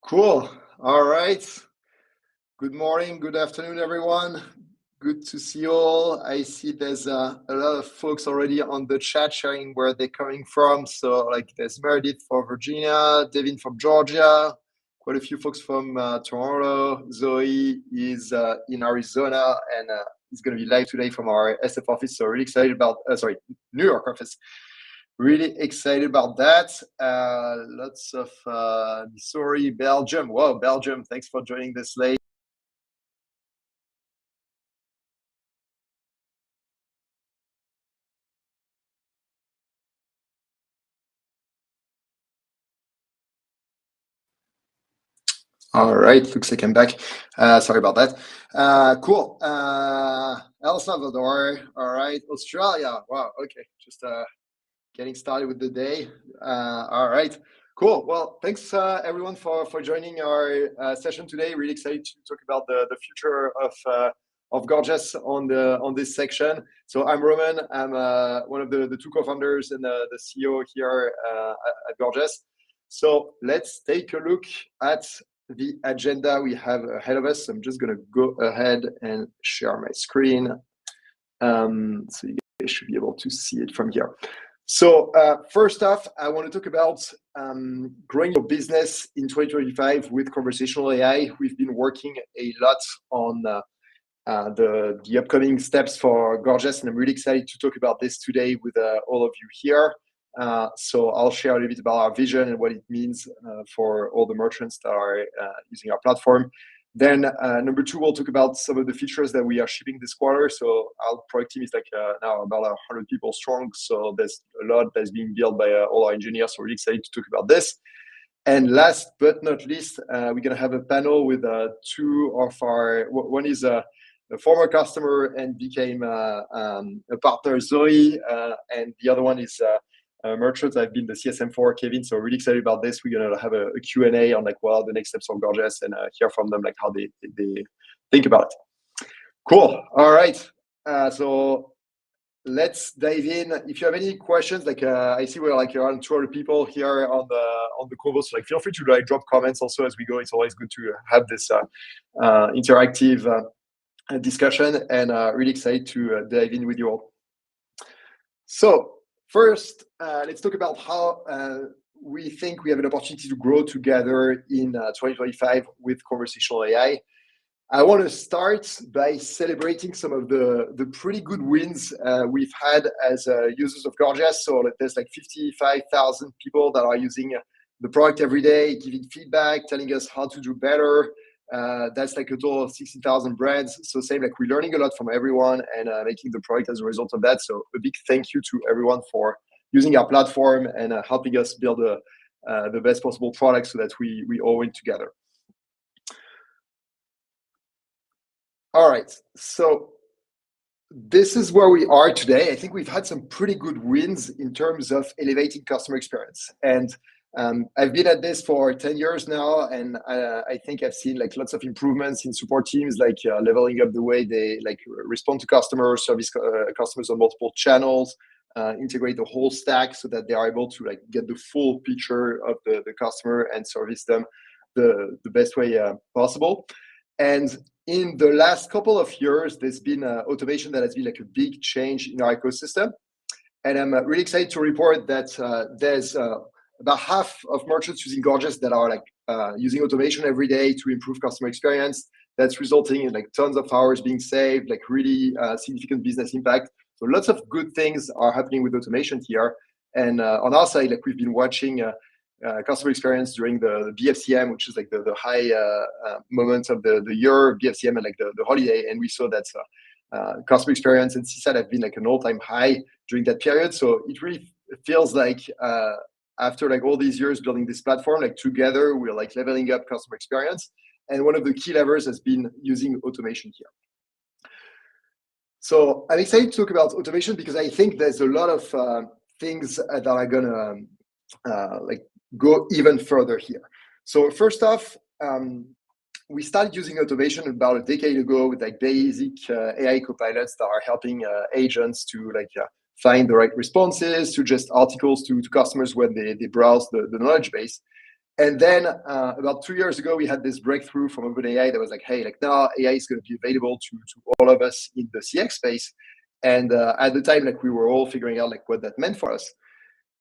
Cool. All right. Good morning, good afternoon, everyone. Good to see you all. I see there's a lot of folks already on the chat sharing where they're coming from. So, like, there's Meredith from Virginia, Devin from Georgia, quite a few folks from Toronto. Zoe is in Arizona and is going to be live today from our SF office. So, really excited about, New York office. Really excited about that. Lots of Missouri, Belgium. Whoa, Belgium. Thanks for joining this late. All right, looks like I'm back. Sorry about that. Cool. El Salvador. All right, Australia. Wow. Okay, just getting started with the day. All right, cool. Well, thanks everyone for joining our session today. Really excited to talk about the future of Gorgias on this section. So I'm Roman. I'm one of the two co-founders and the CEO here at Gorgias. So let's take a look at the agenda we have ahead of us. I'm just going to go ahead and share my screen. So you guys should be able to see it from here. So first off, I want to talk about growing your business in 2025 with conversational AI. We've been working a lot on the upcoming steps for Gorgias, and I'm really excited to talk about this today with all of you here. So I'll share a little bit about our vision and what it means for all the merchants that are using our platform. Then number two, we'll talk about some of the features that we are shipping this quarter. So our product team is like now about 100 people strong. So there's a lot that's being built by all our engineers. So we're really excited to talk about this. And last but not least, we're going to have a panel with two of our, one is a former customer and became a partner, Zoe, and the other one is merchants I've been the CSM for, Kevin. So really excited about this. We're gonna have a Q&A on like what are the next steps of Gorgias and hear from them like how they think about it. Cool. All right. So let's dive in. If you have any questions, like I see we're like around 200 people here on the convo, so like feel free to like drop comments also as we go. It's always good to have this interactive discussion, and really excited to dive in with you all. So first, let's talk about how we think we have an opportunity to grow together in 2025 with conversational AI. I want to start by celebrating some of the pretty good wins we've had as users of Gorgias. So there's like 55,000 people that are using the product every day, giving feedback, telling us how to do better. That's like a total of 16,000 brands. So same, like we're learning a lot from everyone and making the product as a result of that. So a big thank you to everyone for using our platform and helping us build the best possible product so that we all win together. All right, so this is where we are today. I think we've had some pretty good wins in terms of elevating customer experience. And I've been at this for 10 years now, and I think I've seen like lots of improvements in support teams, like leveling up the way they like respond to customers, service customers on multiple channels, integrate the whole stack so that they are able to like get the full picture of the customer and service them the best way possible. And in the last couple of years, there's been automation that has been like a big change in our ecosystem. And I'm really excited to report that there's about half of merchants using Gorgias that are like using automation every day to improve customer experience. That's resulting in like tons of hours being saved, like really significant business impact. So lots of good things are happening with automation here. And on our side, like we've been watching customer experience during the BFCM, which is like the high moments of the year, BFCM and like the holiday. And we saw that customer experience and CSAT have been like an all-time high during that period. So it really feels like after like all these years building this platform, like together we're like leveling up customer experience. And one of the key levers has been using automation here. So I'm excited to talk about automation because I think there's a lot of things that are gonna like go even further here. So first off, we started using automation about a decade ago with like basic AI copilots that are helping agents to like find the right responses, to just articles to customers when they browse the knowledge base. And then about 2 years ago, we had this breakthrough from OpenAI that was like, hey, like now AI is going to be available to all of us in the CX space. And at the time, like we were all figuring out like what that meant for us.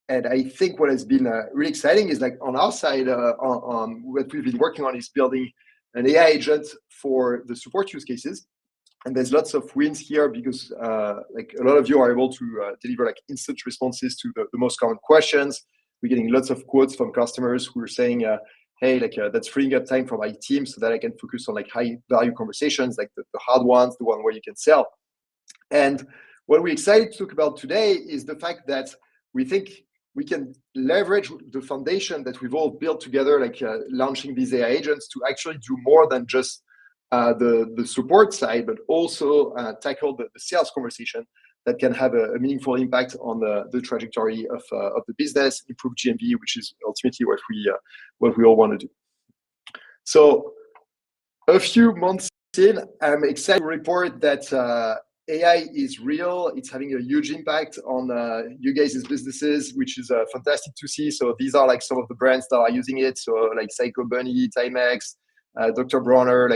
And I think what has been really exciting is like on our side, on what we've been working on is building an AI agent for the support use cases. And there's lots of wins here because like a lot of you are able to deliver like instant responses to the most common questions. We're getting lots of quotes from customers who are saying, hey, like that's freeing up time for my team so that I can focus on like high value conversations, like the hard ones, the one where you can sell. And what we're excited to talk about today is the fact that we think we can leverage the foundation that we've all built together, like launching these AI agents to actually do more than just the support side, but also tackle the sales conversation that can have a meaningful impact on the trajectory of the business, improve GMV, which is ultimately what we all want to do. So a few months in, I'm excited to report that AI is real. It's having a huge impact on you guys' businesses, which is fantastic to see. So these are like some of the brands that are using it. So like Psycho Bunny, Timex, Dr. Bronner,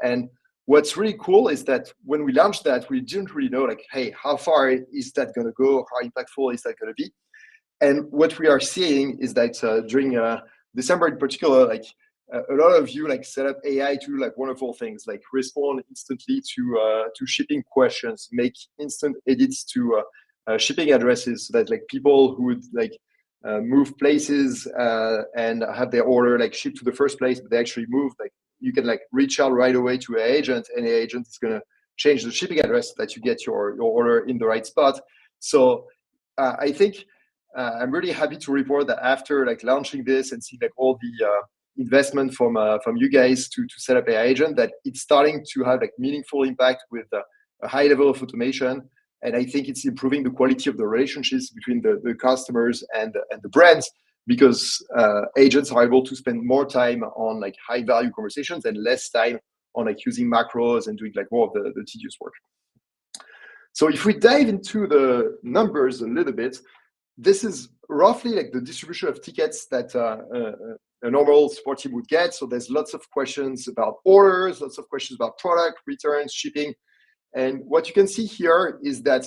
and what's really cool is that when we launched that, we didn't really know like, hey, how far is that going to go? How impactful is that going to be? And what we are seeing is that during December in particular, like a lot of you like set up AI to like wonderful things, like respond instantly to shipping questions, make instant edits to shipping addresses, so that like people who would like move places and have their order like shipped to the first place, but they actually moved, like you can like reach out right away to an agent, and the agent is going to change the shipping address so that you get your order in the right spot. So I think I'm really happy to report that after like launching this and seeing like all the investment from you guys to set up AI agent, that it's starting to have like meaningful impact with a high level of automation. And I think it's improving the quality of the relationships between the customers and the brands, because agents are able to spend more time on like high value conversations and less time on like using macros and doing like more of the tedious work. So if we dive into the numbers a little bit, this is roughly like the distribution of tickets that a normal support team would get. So there's lots of questions about orders, lots of questions about product, returns, shipping. And what you can see here is that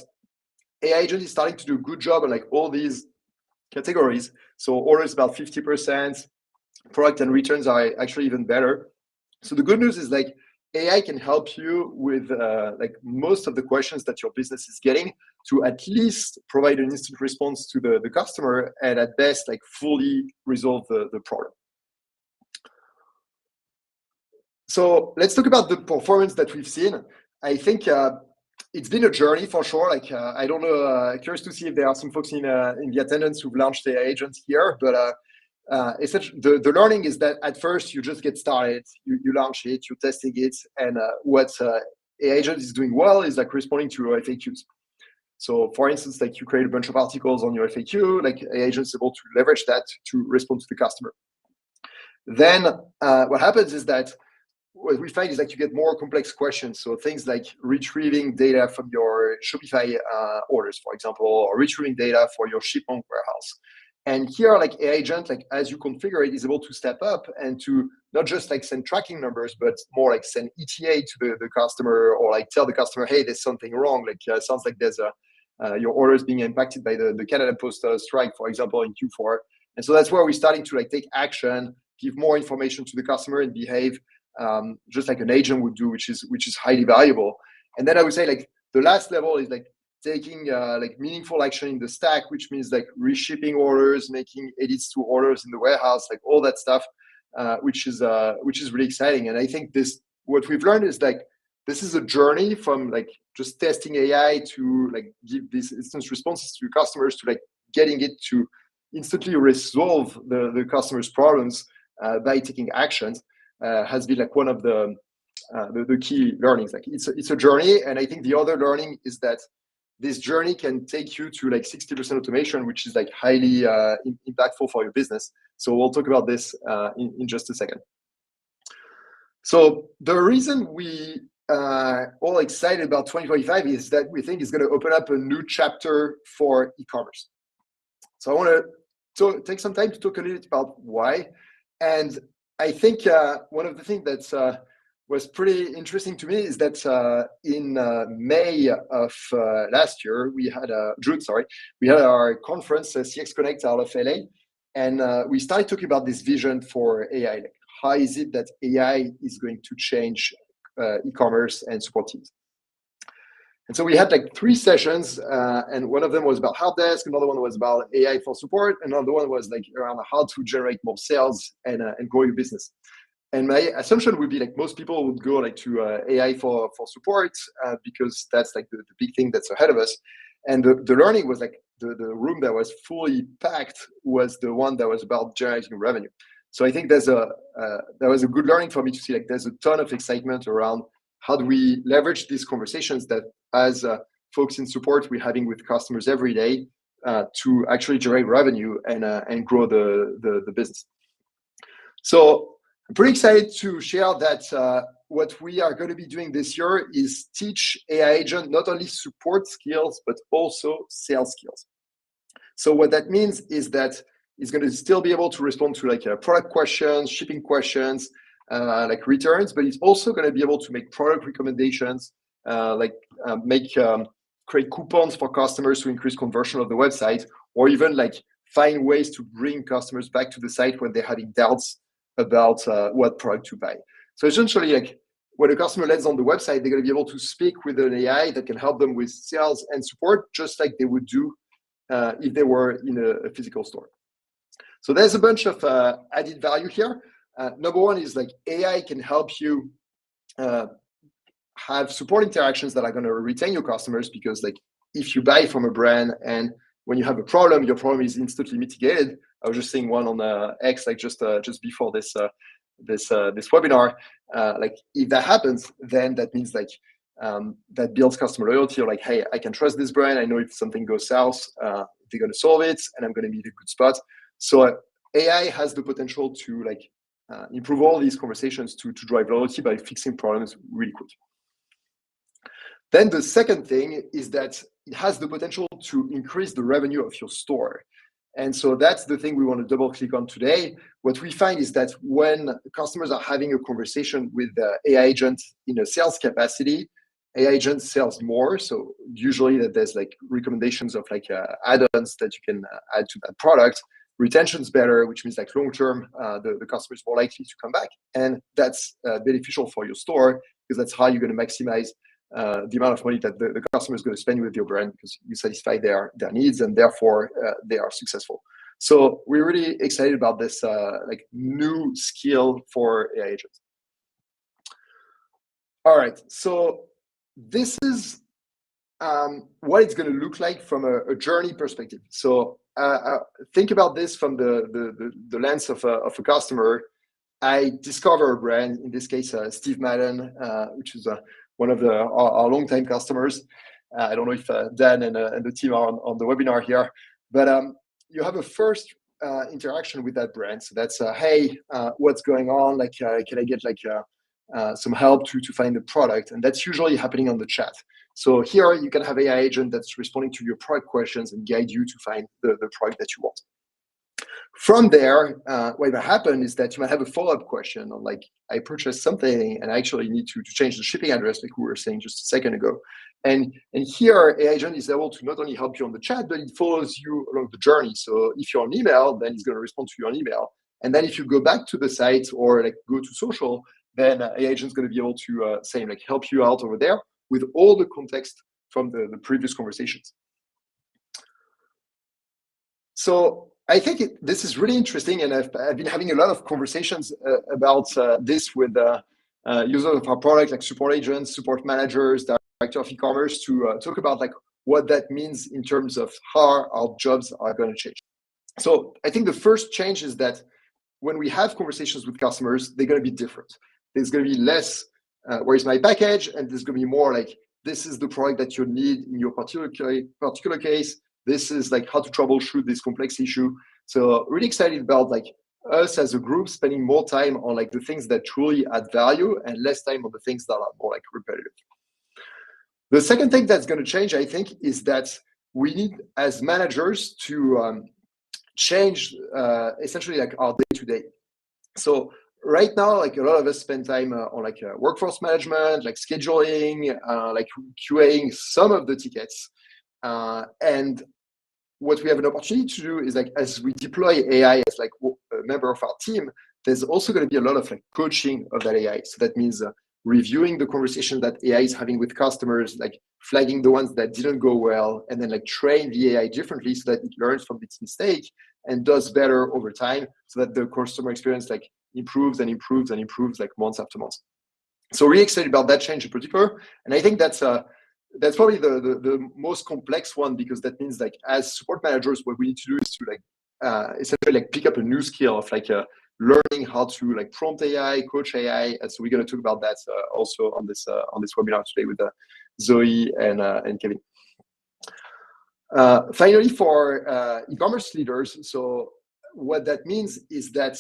AI agent is starting to do a good job on like all these categories. So orders about 50%, product and returns are actually even better. So the good news is like AI can help you with like most of the questions that your business is getting, to at least provide an instant response to the customer, and at best like fully resolve the problem. So let's talk about the performance that we've seen. I think it's been a journey for sure. Like I don't know, curious to see if there are some folks in the attendance who've launched AI agents here, but essentially the learning is that at first you just get started, you launch it, you're testing it, and what AI agent is doing well is like responding to your FAQs. So for instance, like you create a bunch of articles on your FAQ, like AI agent is able to leverage that to respond to the customer. Then what happens is that what we find is that you get more complex questions. So things like retrieving data from your Shopify orders, for example, or retrieving data for your shipment warehouse. And here, like AI agent, like as you configure it, is able to step up and to not just like send tracking numbers, but more like send ETA to the customer, or like tell the customer, hey, there's something wrong. Like sounds like there's your order is being impacted by the Canada Post strike, for example, in Q4. And so that's where we're starting to like take action, give more information to the customer, and behave just like an agent would do, which is highly valuable. And then I would say like the last level is like taking like meaningful action in the stack, which means like reshipping orders, making edits to orders in the warehouse, like all that stuff, which is really exciting. And I think what we've learned is like this is a journey from like just testing AI to like give these instant responses to customers, to like getting it to instantly resolve the customer's problems by taking actions. Has been like one of the key learnings. Like it's a journey, and I think the other learning is that this journey can take you to like 60% automation, which is like highly impactful for your business. So we'll talk about this in just a second. So the reason we all excited about 2025 is that we think it's going to open up a new chapter for e-commerce. So I want to take some time to talk a little bit about why. And I think one of the things that was pretty interesting to me is that in May of last year, June, sorry, we had our conference, CX Connect out of LA, and we started talking about this vision for AI. Like, how is it that AI is going to change e-commerce and support teams? And so we had like 3 sessions, and one of them was about help desk, another one was about AI for support, another one was like around how to generate more sales and grow your business. And my assumption would be like most people would go like to AI for support because that's like the big thing that's ahead of us. And the learning was like the room that was fully packed was the one that was about generating revenue. So I think that was a good learning for me to see like there's a ton of excitement around how do we leverage these conversations that as folks in support we're having with customers every day to actually generate revenue and grow the business. So I'm pretty excited to share that what we are going to be doing this year is teach AI agent not only support skills, but also sales skills. So what that means is that it's going to still be able to respond to like product questions, shipping questions, like returns, but it's also going to be able to make product recommendations, create coupons for customers to increase conversion of the website, or even like find ways to bring customers back to the site when they're having doubts about what product to buy. So essentially, like when a customer lands on the website, they're going to be able to speak with an AI that can help them with sales and support, just like they would do if they were in a physical store. So there's a bunch of added value here. Number one is like AI can help you have support interactions that are going to retain your customers, because like if you buy from a brand and when you have a problem, your problem is instantly mitigated. I was just seeing one on X like just before this webinar. Like if that happens, then that means like that builds customer loyalty. Or like, hey, I can trust this brand. I know if something goes south, they're going to solve it, and I'm going to be in a good spot. So AI has the potential to like improve all these conversations to drive loyalty by fixing problems really quick. Then the second thing is that it has the potential to increase the revenue of your store. And so that's the thing we want to double click on today. What we find is that when customers are having a conversation with the AI agent in a sales capacity, AI agent sells more. So usually that there's like recommendations of like add-ons that you can add to that product. Retention's better, which means like long-term, the customer is more likely to come back. And that's beneficial for your store, because that's how you're going to maximize the amount of money that the customer is going to spend with your brand, because you satisfy their needs, and therefore they are successful. So we're really excited about this like new skill for AI agents. All right, so this is what it's going to look like from a journey perspective. So think about this from the lens of a customer. I discover a brand, in this case, Steve Madden, which is one of our longtime customers. I don't know if Dan and the team are on the webinar here, but you have a first interaction with that brand. So that's, hey, what's going on? Like, can I get like some help to find the product? And that's usually happening on the chat. So here you can have AI agent that's responding to your product questions and guide you to find the product that you want. From there, what might happen is that you might have a follow-up question on like, I purchased something and I actually need to change the shipping address, like we were saying just a second ago. And here, AI agent is able to not only help you on the chat, but it follows you along the journey. So if you're on email, then it's going to respond to you on email. And then if you go back to the site or like go to social, then AI agent is going to be able to say like help you out over there with all the context from the previous conversations. So I think this is really interesting, and I've been having a lot of conversations about this with users of our product, like support agents, support managers, director of e-commerce, to talk about like what that means in terms of how our jobs are going to change. So I think the first change is that when we have conversations with customers, they're going to be different. There's going to be less, where's my package? And there's going to be more like, this is the product that you need in your particular case. This is like how to troubleshoot this complex issue. So really excited about like us as a group spending more time on like the things that truly add value and less time on the things that are more like repetitive. The second thing that's going to change, I think, is that we need as managers to change essentially like our day-to-day. So right now, like a lot of us spend time on like workforce management, like scheduling, like QAing some of the tickets. And what we have an opportunity to do is like as we deploy AI as like a member of our team, there's also going to be a lot of like coaching of that AI. So that means reviewing the conversation that AI is having with customers, like flagging the ones that didn't go well, and then like train the AI differently so that it learns from its mistake and does better over time, so that the customer experience like improves and improves and improves like month after month. So really excited about that change in particular, and I think that's probably the most complex one, because that means like as support managers, what we need to do is to like essentially like pick up a new skill of like learning how to like prompt AI, coach AI, and so we're going to talk about that also on this webinar today with Zoe and Kevin. Finally, for e-commerce leaders, so what that means is that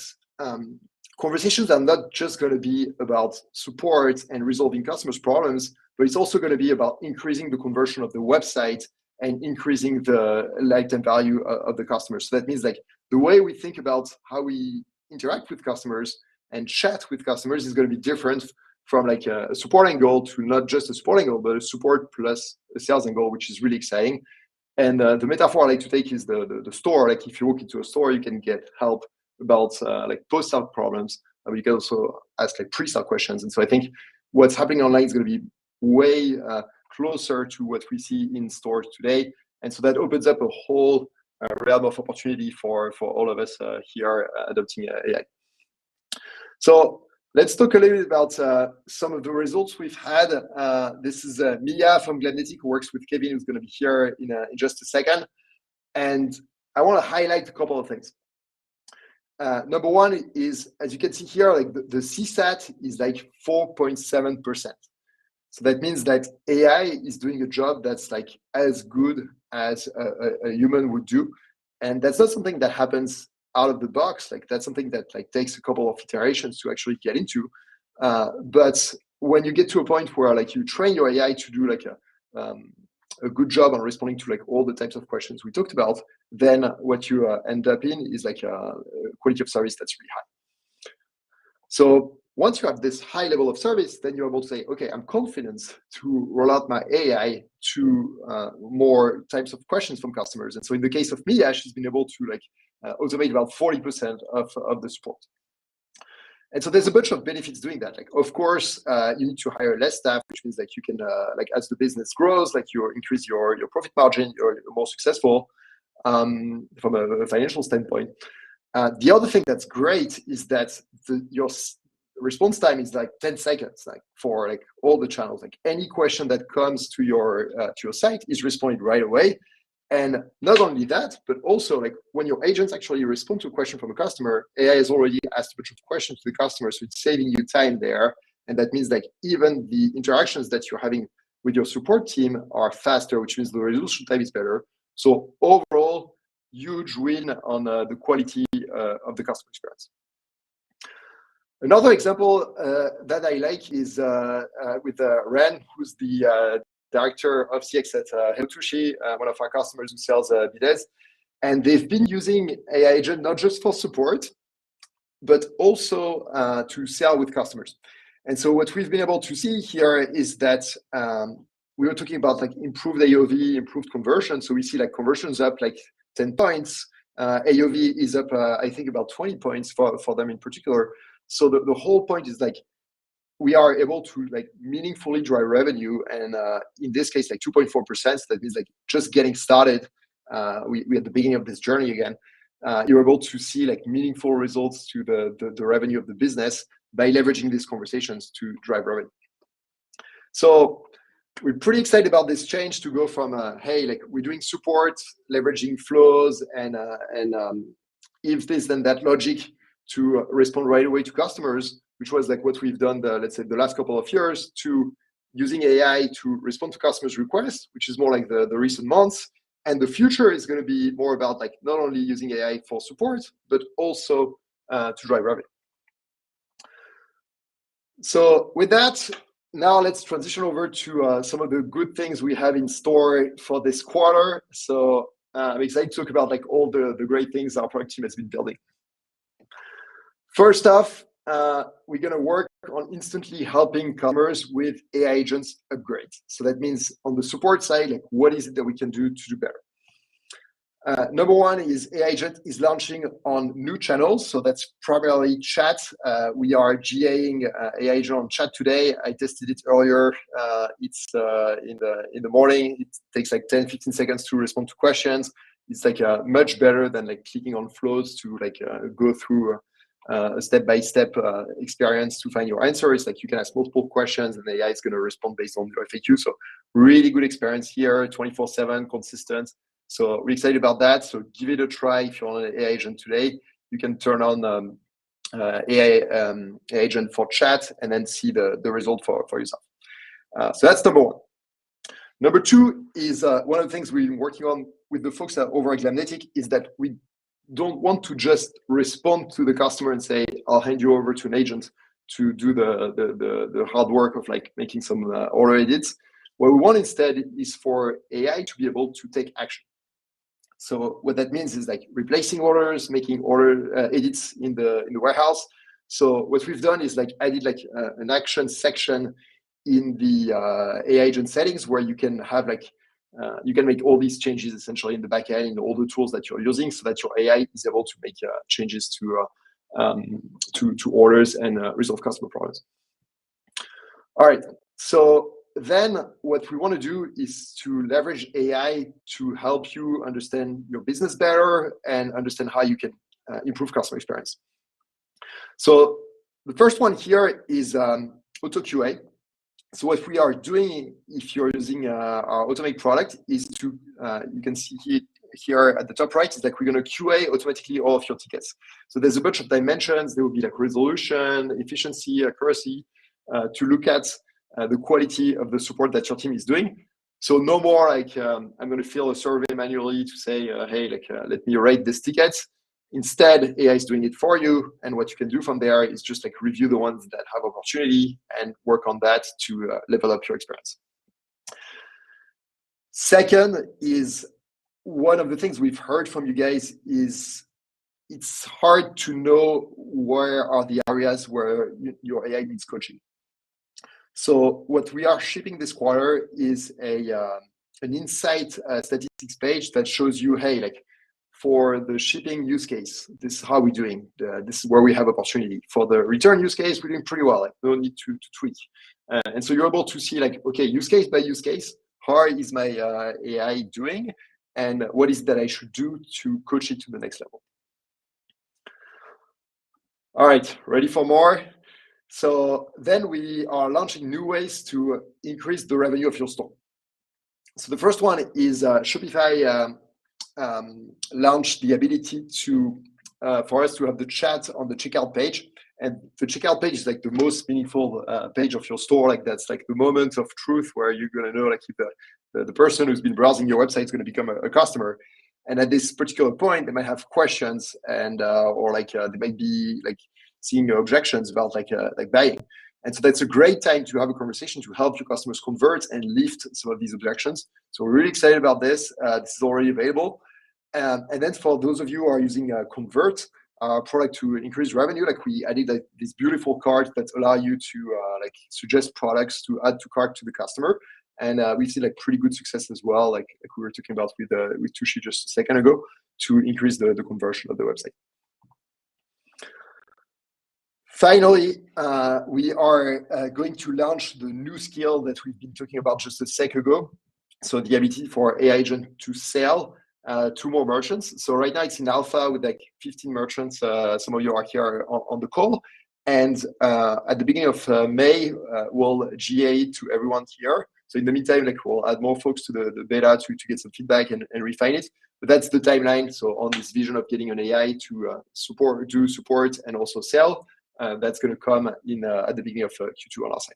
conversations are not just going to be about support and resolving customers' problems, but it's also going to be about increasing the conversion of the website and increasing the lifetime value of the customers. So that means like the way we think about how we interact with customers and chat with customers is going to be different from like a support angle to not just a support angle, but a support plus a sales angle, which is really exciting. And the metaphor I like to take is the store. Like if you walk into a store, you can get help about like post-sale problems, but you can also ask like pre-sale questions. And so I think what's happening online is going to be way closer to what we see in stores today. And so that opens up a whole realm of opportunity for all of us here adopting AI. So let's talk a little bit about some of the results we've had. This is Mia from Gladnetic, who works with Kevin, who's going to be here in just a second. And I want to highlight a couple of things. Number one is, as you can see here, like the CSAT is like 4.7%. So that means that AI is doing a job that's like as good as a human would do. And that's not something that happens out of the box. Like that's something that like takes a couple of iterations to actually get into. But when you get to a point where like you train your AI to do like a good job on responding to like all the types of questions we talked about, then what you end up in is like a quality of service that's really high. So once you have this high level of service, then you're able to say, okay, I'm confident to roll out my AI to more types of questions from customers. And so in the case of Mia, she's been able to like automate about 40% of the support. And so there's a bunch of benefits doing that. Like, of course, you need to hire less staff, which means like you can, like as the business grows, like you increase your profit margin, you're more successful from a financial standpoint. The other thing that's great is that your response time is like 10 seconds, like for like all the channels. Like any question that comes to your site is responded right away. And not only that, but also like when your agents actually respond to a question from a customer, AI has already asked a bunch of questions to the customer, so it's saving you time there. And that means like even the interactions that you're having with your support team are faster, which means the resolution time is better. So overall, huge win on the quality of the customer experience. Another example that I like is with Ren, who's the director of CX at Heltushi, one of our customers who sells bidets. And they've been using AI agent not just for support, but also to sell with customers. And so what we've been able to see here is that we were talking about like improved AOV, improved conversion. So we see like conversions up like 10 points. AOV is up, I think, about 20 points for them in particular. So the whole point is like we are able to like meaningfully drive revenue, and in this case, like 2.4%. So that means like just getting started. We at the beginning of this journey again. You're able to see like meaningful results to the revenue of the business by leveraging these conversations to drive revenue. So we're pretty excited about this change to go from hey, like we're doing support, leveraging flows and if this then that logic to respond right away to customers, which was like what we've done let's say the last couple of years, to using AI to respond to customers' requests, which is more like the recent months. And the future is going to be more about like not only using AI for support, but also to drive revenue. So with that, now let's transition over to some of the good things we have in store for this quarter. So I'm excited to talk about like all the great things our product team has been building. First off, we're going to work on instantly helping customers with AI agents upgrades. So that means on the support side, like what is it that we can do to do better? Number one is AI agent is launching on new channels. So that's primarily chat. We are GAing AI agent on chat today. I tested it earlier. It's in the morning. It takes like 10, 15 seconds to respond to questions. It's like much better than like clicking on flows to like go through a step-by-step experience to find your answer. It's like you can ask multiple questions and the AI is going to respond based on your FAQ. So really good experience here, 24/7, consistent. So we're excited about that. So give it a try. If you're on an AI agent today, you can turn on AI agent for chat and then see the result for yourself. So that's number one. Number two is one of the things we've been working on with the folks over at Glamnetic is that we don't want to just respond to the customer and say, I'll hand you over to an agent to do the hard work of like making some order edits. What we want instead is for AI to be able to take action. So what that means is like replacing orders, making order edits in the warehouse. So what we've done is like added like an action section in the AI agent settings where you can have like you can make all these changes essentially in the backend in all the tools that you're using, so that your AI is able to make changes to orders and resolve customer problems. All right, so then what we want to do is to leverage AI to help you understand your business better and understand how you can improve customer experience. So the first one here is auto QA. So what we are doing, if you're using our Automate product, is to you can see here at the top right is like we're going to QA automatically all of your tickets. So there's a bunch of dimensions. There will be like resolution, efficiency, accuracy to look at the quality of the support that your team is doing. So no more like I'm going to fill a survey manually to say, hey, like let me rate this ticket. Instead, AI is doing it for you, and what you can do from there is just like review the ones that have opportunity and work on that to level up your experience. Second is one of the things we've heard from you guys is it's hard to know where are the areas where your AI needs coaching. So what we are shipping this quarter is an insight statistics page that shows you, hey, like for the shipping use case, this is how we're doing. This is where we have opportunity. For the return use case, we're doing pretty well. Like no need to tweak. And so you're able to see like, okay, use case by use case, how is my AI doing? And what is it that I should do to coach it to the next level? All right, ready for more? So then we are launching new ways to increase the revenue of your store. So the first one is Shopify launched the ability to for us to have the chat on the checkout page. And the checkout page is like the most meaningful page of your store. Like that's like the moment of truth where you're going to know like if the person who's been browsing your website is going to become a customer. And at this particular point, they might have questions and or like they might be like seeing objections about like buying. And so that's a great time to have a conversation to help your customers convert and lift some of these objections. So we're really excited about this. This is already available. And then for those of you who are using Convert, our product to increase revenue, like we added like this beautiful card that allow you to like suggest products to add to cart to the customer. And we see like pretty good success as well, like we were talking about with Tushi just a second ago, to increase the conversion of the website. Finally, we are going to launch the new skill that we've been talking about just a sec ago. So the ability for AI agent to sell to more merchants. So right now it's in alpha with like 15 merchants. Some of you are here on the call. And at the beginning of May, we'll GA to everyone here. So in the meantime, like we'll add more folks to the beta to get some feedback and refine it. But that's the timeline. So on this vision of getting an AI to do support and also sell, that's going to come in at the beginning of Q2 on our side.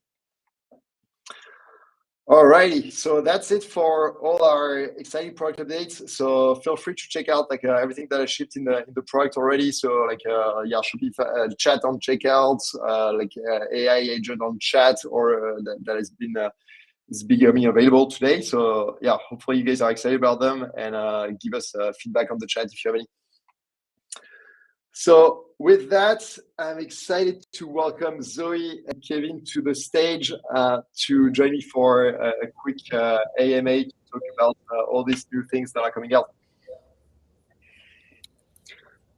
Alrighty, so that's it for all our exciting product updates. So feel free to check out like everything that I shipped in the product already. So like yeah, Shopify chat on checkouts, like AI agent on chat, or that has been is becoming available today. So yeah, hopefully you guys are excited about them and give us feedback on the chat if you have any. So with that, I'm excited to welcome Zoe and Kevin to the stage to join me for a quick AMA to talk about all these new things that are coming out.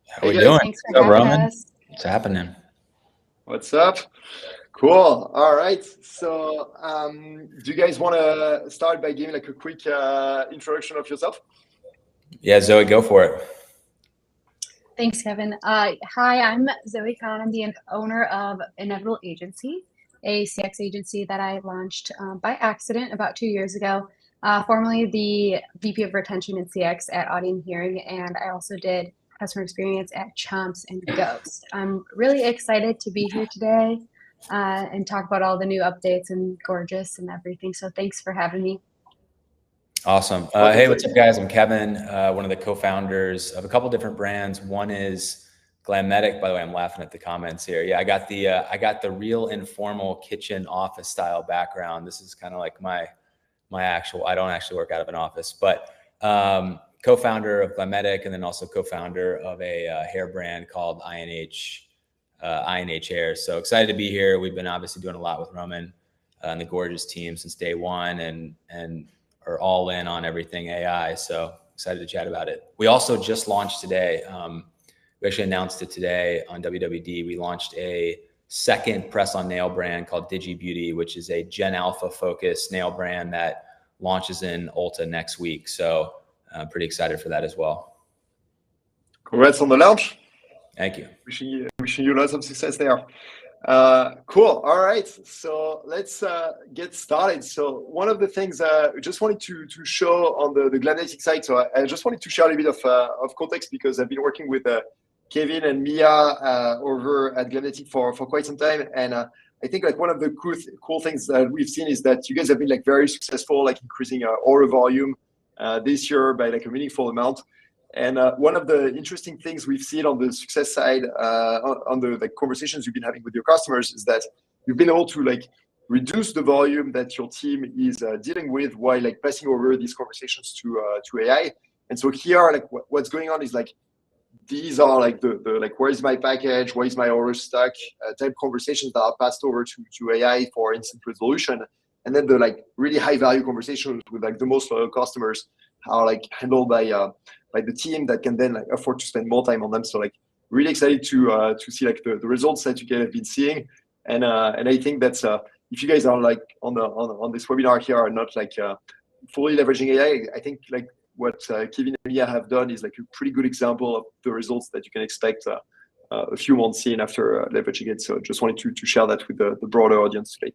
How we doing? Thanks for having us. What's happening? What's up? Cool. All right. So do you guys want to start by giving like a quick introduction of yourself? Yeah, Zoe, go for it. Thanks, Kevin. Hi, I'm Zoe Khan. I'm the owner of Inevitable Agency, a CX agency that I launched by accident about 2 years ago. Formerly the VP of Retention and CX at Audience Hearing, and I also did customer experience at Chomps and Ghost. I'm really excited to be here today and talk about all the new updates and Gorgias and everything. So thanks for having me. Awesome. Hey, what's up, guys? I'm Kevin, one of the co-founders of a couple different brands. One is Glamnetic. By the way, I'm laughing at the comments here. Yeah, I got the real informal kitchen office style background. This is kind of like my actual. I don't actually work out of an office, but co-founder of Glamnetic, and then also co-founder of a hair brand called INH Hair. So excited to be here. We've been obviously doing a lot with Roman and the Gorgias team since day one, and are all in on everything AI. So excited to chat about it. We also just launched today. We actually announced it today on WWD. We launched a second press-on nail brand called Digi Beauty, which is a Gen Alpha focused nail brand that launches in Ulta next week. So I'm pretty excited for that as well. Congrats on the launch. Thank you. Wishing you lots of success there. Cool. All right. So let's get started. So one of the things I just wanted to show on the Glamnetic side. So I just wanted to share a bit of context because I've been working with Kevin and Mia over at Glamnetic for quite some time. And I think like one of the cool things that we've seen is that you guys have been like very successful, like increasing order volume this year by like a meaningful amount. And one of the interesting things we've seen on the success side, on the like conversations you've been having with your customers, is that you've been able to like reduce the volume that your team is dealing with while like passing over these conversations to AI. And so here, like what's going on is like these are like the like where is my package, where is my order stuck type conversations that are passed over to AI for instant resolution. And then the like really high value conversations with like the most loyal customers are like handled by the team that can then like afford to spend more time on them. So like really excited to see like the results that you guys have been seeing. And I think that's if you guys are like on this webinar here are not like fully leveraging AI, I think like what Kevin and Mia have done is like a pretty good example of the results that you can expect a few months in after leveraging it. So just wanted to share that with the broader audience today.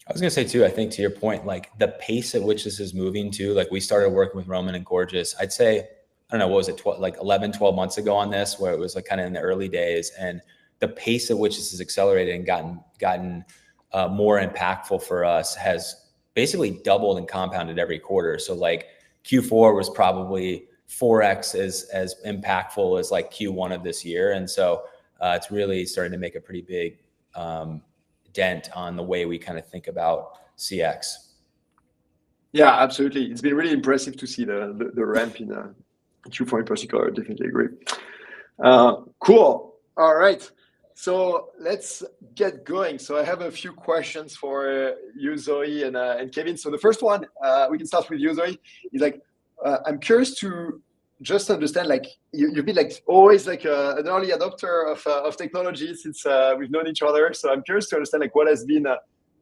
I was going to say too, I think to your point, like the pace at which this is moving to, like we started working with Roman and Gorgias, I'd say, I don't know, what was it, like 11, 12 months ago on this, where it was like kind of in the early days, and the pace at which this has accelerated and gotten more impactful for us has basically doubled and compounded every quarter. So like Q4 was probably 4x as impactful as like Q1 of this year. And so it's really starting to make a pretty big dent on the way we kind of think about CX. Yeah, absolutely. It's been really impressive to see the ramp in Q4 in particular. I definitely agree. Cool. All right. So let's get going. So I have a few questions for you, Zoe, and Kevin. So the first one, we can start with you, Zoe. Is like, I'm curious to just understand, like you've been like always like an early adopter of technology since we've known each other. So I'm curious to understand like what has been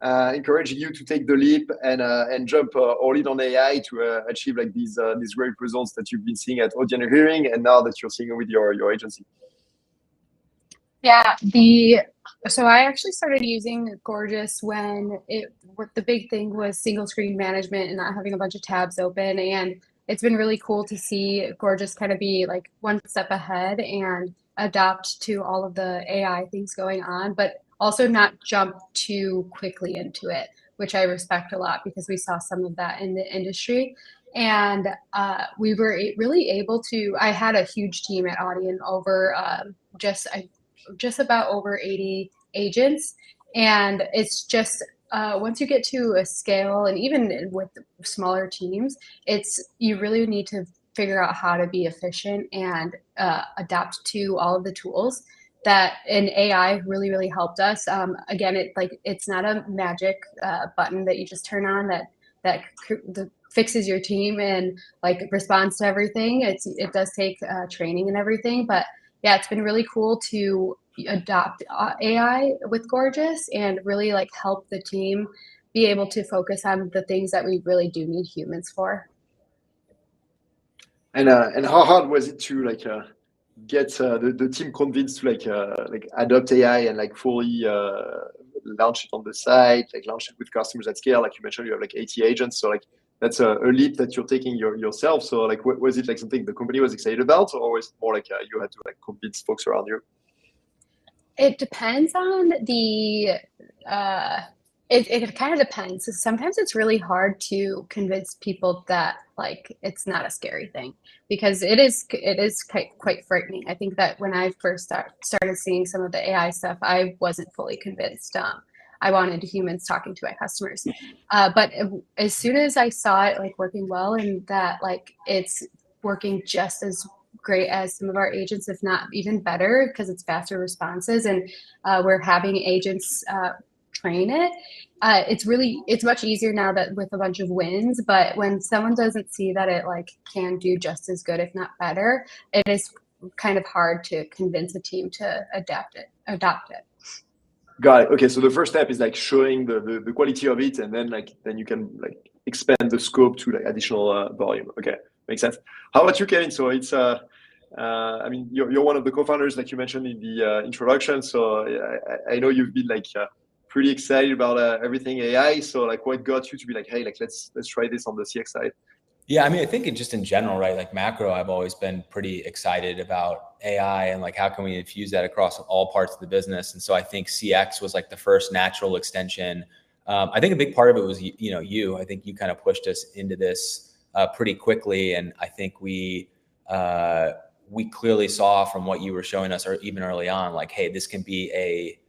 encouraging you to take the leap and jump all in on AI to achieve like these great results that you've been seeing at Audience Hearing and now that you're seeing with your agency. Yeah, so I actually started using Gorgias when the big thing was single screen management and not having a bunch of tabs open. And it's been really cool to see Gorgias kind of be like one step ahead and adapt to all of the AI things going on, but also not jump too quickly into it, which I respect a lot because we saw some of that in the industry. And we were really able to, I had a huge team at Audience over just about over 80 agents. And it's just, once you get to a scale, and even with smaller teams, you really need to figure out how to be efficient and adapt to all of the tools that in AI really, really helped us. Again, it's not a magic button that you just turn on that fixes your team and like responds to everything. It does take training and everything, but yeah, it's been really cool to adopt AI with Gorgias and really like help the team be able to focus on the things that we really do need humans for. And how hard was it to like get the team convinced to like adopt AI and like fully launch it on the site, like launch it with customers at scale? Like you mentioned, you have like 80 agents, so like that's a leap that you're taking yourself. So like, was it like something the company was excited about, or was it more like you had to like convince folks around you? It depends on the it kind of depends. So sometimes it's really hard to convince people that like it's not a scary thing because it is quite frightening. I think that when I first started seeing some of the AI stuff, I wasn't fully convinced. I wanted humans talking to my customers, but as soon as I saw it like working well and that like it's working just as great as some of our agents, if not even better, because it's faster responses and we're having agents train it. It's much easier now that with a bunch of wins, but when someone doesn't see that it like can do just as good, if not better, it is kind of hard to convince a team to adopt it. Got it. Okay, so the first step is like showing the quality of it, and then you can like expand the scope to like additional volume. Okay, makes sense. How about you, Kevin? So it's I mean, you're one of the co-founders, like you mentioned in the introduction. So I know you've been like pretty excited about everything AI. So like, what got you to be like, hey, like let's try this on the CX side? Yeah, I mean, I think just in general, right? Like macro, I've always been pretty excited about AI and like how can we infuse that across all parts of the business. And so I think CX was like the first natural extension. I think a big part of it was I think you kind of pushed us into this pretty quickly, and I think we clearly saw from what you were showing us, or even early on, like, hey, this can be a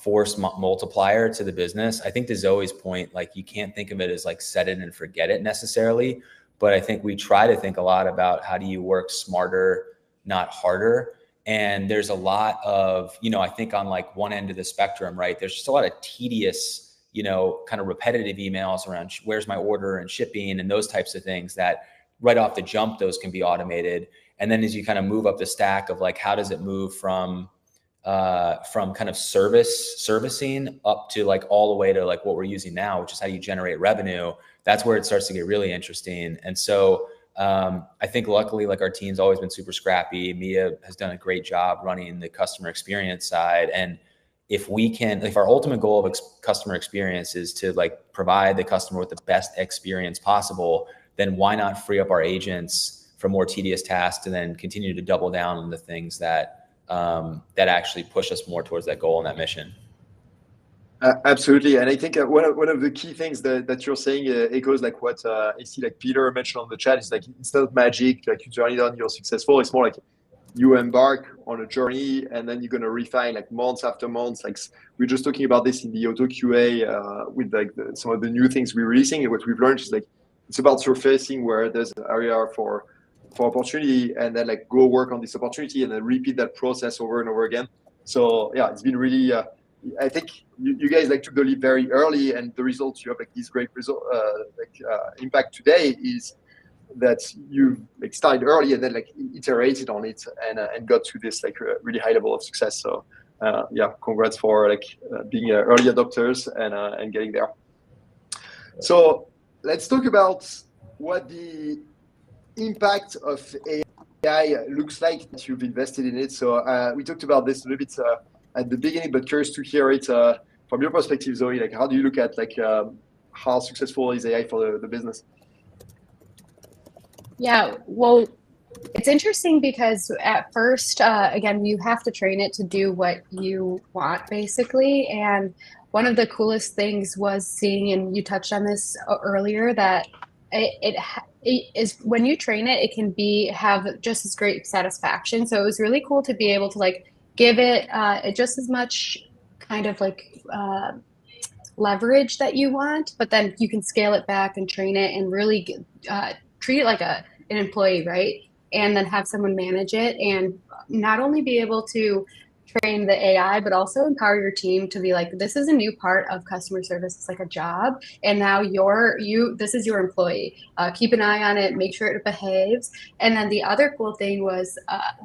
force multiplier to the business. I think to Zoe's point, like you can't think of it as like set it and forget it necessarily, but I think we try to think a lot about how do you work smarter, not harder. And there's a lot of, I think on like one end of the spectrum, right? There's just a lot of tedious, kind of repetitive emails around where's my order and shipping and those types of things that right off the jump, those can be automated. And then as you kind of move up the stack of like, how does it move from kind of servicing up to like all the way to like what we're using now, which is how you generate revenue. That's where it starts to get really interesting. And so I think luckily like our team's always been super scrappy. Mia has done a great job running the customer experience side. And if our ultimate goal of customer experience is to like provide the customer with the best experience possible, then why not free up our agents from more tedious tasks and then continue to double down on the things that actually push us more towards that goal and that mission. Absolutely, and I think one of the key things that you're saying echoes like what I see like Peter mentioned on the chat. Is like it's not magic, like you turn it on, you're successful. It's more like you embark on a journey and then you're going to refine like months after months. Like we're just talking about this in the auto QA with like some of the new things we're releasing, and what we've learned is like it's about surfacing where there's an area for opportunity, and then like go work on this opportunity and then repeat that process over and over again. So yeah, it's been really I think you guys like took the leap very early, and the results you have like these great impact today is that you like started early and then like iterated on it and got to this like really high level of success. So yeah, congrats for like being early adopters and getting there. So let's talk about what the impact of AI looks like that you've invested in it. So we talked about this a little bit at the beginning, but curious to hear it from your perspective, Zoe. Like, how do you look at like how successful is AI for the business? Yeah, well, it's interesting because at first, again, you have to train it to do what you want, basically. And one of the coolest things was seeing, and you touched on this earlier, that it is when you train it, it can have just as great satisfaction. So it was really cool to be able to like give it just as much kind of like leverage that you want, but then you can scale it back and train it and really treat it like a an employee, right? And then have someone manage it and not only be able to train the AI, but also empower your team to be like, this is a new part of customer service. It's like a job. And now this is your employee. Keep an eye on it, make sure it behaves. And then the other cool thing was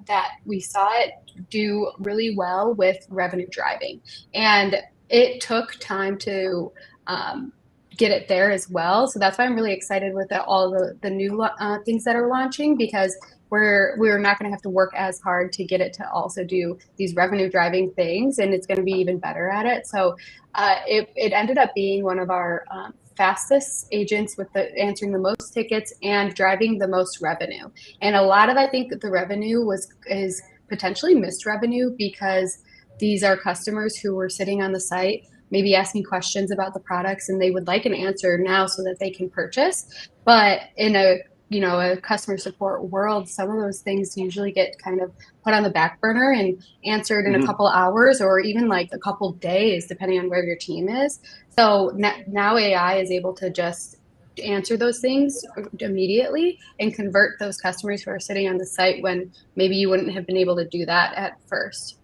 that we saw it do really well with revenue driving. And it took time to get it there as well. So that's why I'm really excited with all the new things that are launching, because we're not going to have to work as hard to get it to also do these revenue driving things, and it's going to be even better at it. So it ended up being one of our fastest agents with answering the most tickets and driving the most revenue. And a lot of, I think, the revenue is potentially missed revenue, because these are customers who were sitting on the site maybe asking questions about the products, and they would like an answer now so that they can purchase. But in a customer support world, some of those things usually get kind of put on the back burner and answered in a couple hours, or even like a couple days, depending on where your team is. So now AI is able to just answer those things immediately and convert those customers who are sitting on the site when maybe you wouldn't have been able to do that at first.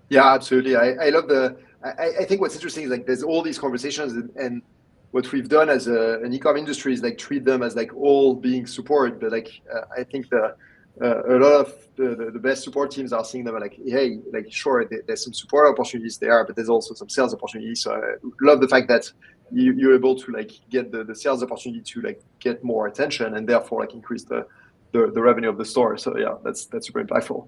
Yeah, absolutely. I love I think what's interesting is like there's all these conversations, and what we've done as an e-com industry is like treat them as like all being support. But like I think a lot of the best support teams are seeing them like, hey, like sure, there's some support opportunities there, but there's also some sales opportunities. So I love the fact that you're able to like get the sales opportunity to like get more attention, and therefore like increase the revenue of the store. So yeah, that's super impactful.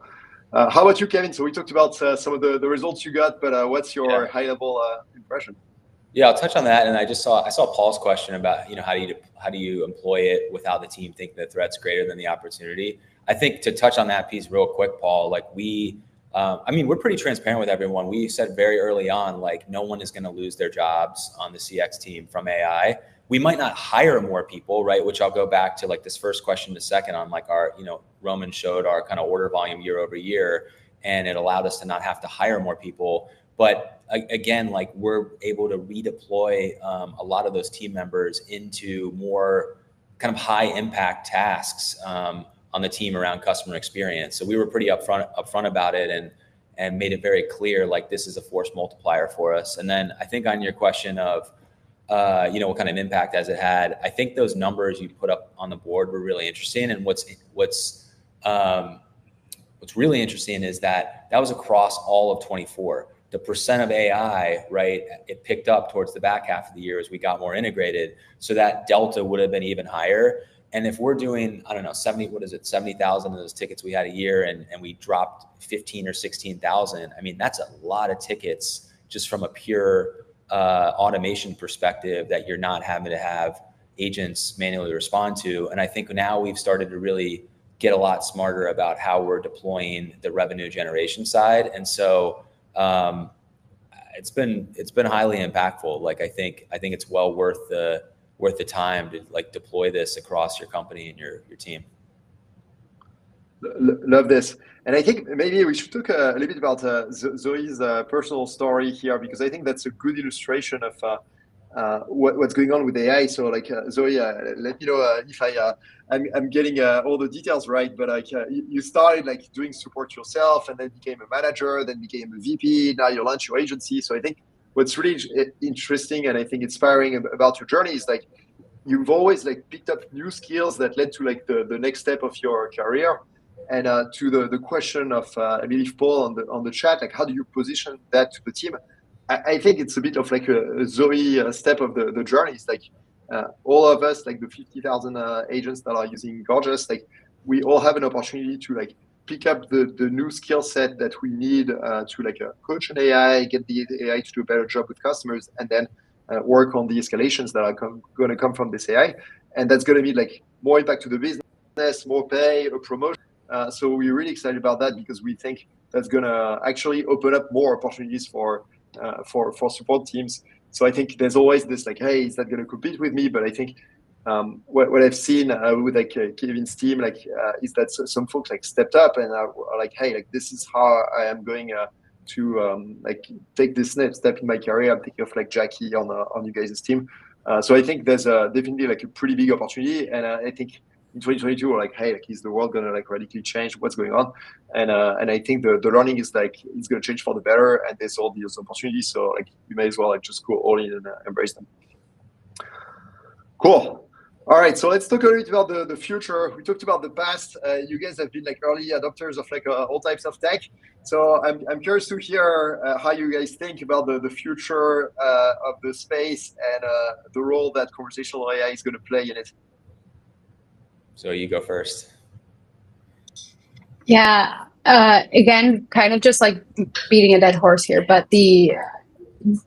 How about you, Kevin? So we talked about some of the results you got, but what's your high-level impression? Yeah, I'll touch on that. And I saw Paul's question about, how do you employ it without the team thinking the threat's greater than the opportunity. I think to touch on that piece real quick, Paul, like we're pretty transparent with everyone. We said very early on, like no one is going to lose their jobs on the CX team from AI. We might not hire more people, right? Which I'll go back to like this first question in a second on like our, Roman showed our kind of order volume year over year, and it allowed us to not have to hire more people. But again, like we're able to redeploy a lot of those team members into more kind of high impact tasks on the team around customer experience. So we were pretty upfront about it and made it very clear, like this is a force multiplier for us. And then I think on your question of, what kind of impact has it had? I think those numbers you put up on the board were really interesting. And what's really interesting is that was across all of 24. The percent of AI, right, it picked up towards the back half of the year as we got more integrated. So that delta would have been even higher. And if we're doing, I don't know, 70,000 of those tickets we had a year, and we dropped 15 or 16,000, I mean, that's a lot of tickets just from a pure automation perspective that you're not having to have agents manually respond to. And I think now we've started to really get a lot smarter about how we're deploying the revenue generation side. And so it's been highly impactful. Like I think it's well worth the time to like deploy this across your company and your team. Love this. And I think maybe we should talk a little bit about Zoe's personal story here, because I think that's a good illustration of what's going on with AI. So like Zoe, let me know if I'm getting all the details right, but like you started like doing support yourself, and then became a manager, then became a VP, now you launch your agency. So I think what's really interesting and I think inspiring about your journey is like you've always like picked up new skills that led to like the next step of your career. And to the question of I believe Paul on the chat, like how do you position that to the team? I think it's a bit of like a Zoe step of the journey. It's like all of us, like the 50,000 agents that are using Gorgias, like we all have an opportunity to like pick up the new skill set that we need to like coach an AI, get the AI to do a better job with customers, and then work on the escalations that are going to come from this AI. And that's going to be like more impact to the business, more pay, a promotion. So we're really excited about that, because we think that's going to actually open up more opportunities for support teams. So I think there's always this like, hey, is that going to compete with me? But I think what I've seen with like Kevin's team, like is that some folks like stepped up and are like, hey, like this is how I am going to like take this next step in my career. I'm thinking of like Jackie on you guys' team. So I think there's definitely like a pretty big opportunity, and I think in 2022 we're like, hey, like, is the world gonna like radically change? What's going on? And I think the learning is like it's gonna change for the better, and there's all these opportunities. So like you may as well like just go all in and embrace them. Cool. All right, so let's talk a little bit about the future. We talked about the past. You guys have been like early adopters of like all types of tech. So I'm curious to hear how you guys think about the future of the space and the role that conversational AI is going to play in it. So you go first. Yeah. Again, kind of just like beating a dead horse here, but the